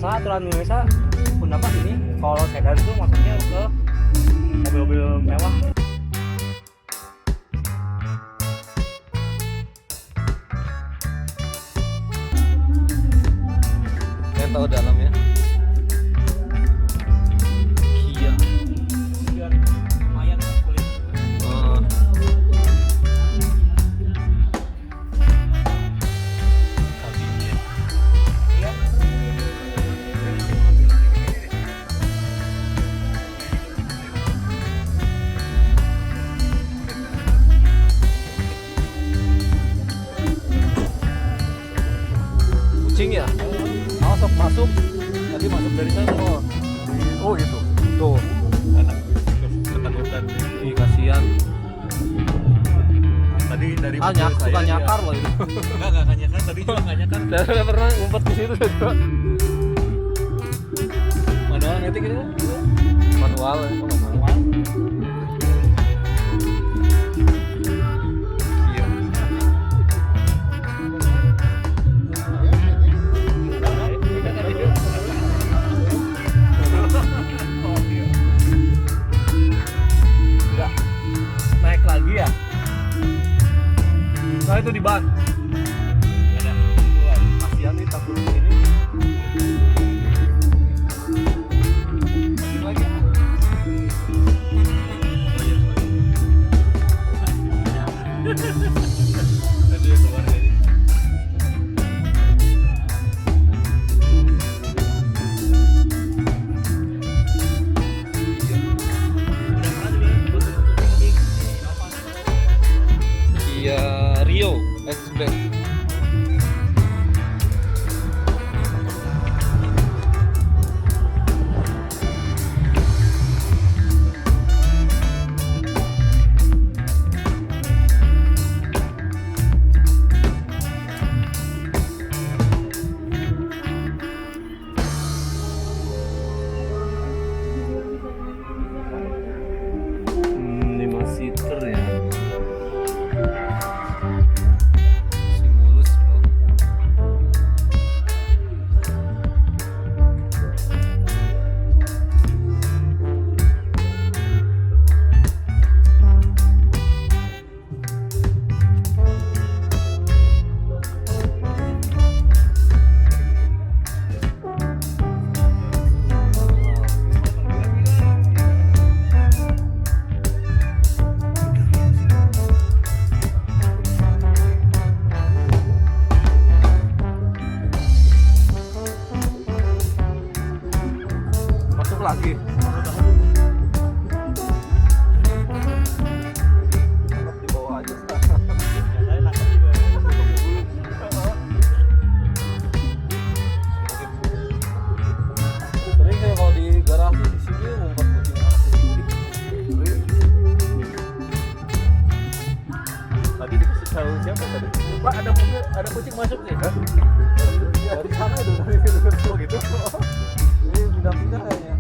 biasa aturan Indonesia pendapat ini kalau sedan itu maksudnya ke mobil-mobil mewah. Yang tahu dalamnya. Kia. Biar lumayan kulit. Kabinnya. Iya. Kucing ya? Masuk. Tadi masuk dari sana. Oh itu. Tuh. Anak ketakutan. Ih, kasihan. Tadi dari Suka nyakar loh itu. Enggak nyakar, tadi juga enggak nyakar. Saya pernah ngumpet di situ juga. Manual ngetik gitu. Manual. Manual. Iya. Enggak. Naik lagi ya? Nah itu di ban. Ada. Kasihan nih takut ini. Lagi. Tadi keluar dari. Iya, Rio Hatchback. Lima seater ya. Masih mulus bro. Masuk lagi. Di bawah aja. Saya nangkep juga. Sering saya kalau di garasi di sini ngumpet kucing. Tadi dikasih tahu siapa tadi? Pak ada mobil, ada kucing masuk nih. Hah? Dari sana udah dari situ. Oh gitu. Ini pindah-pindah kayaknya.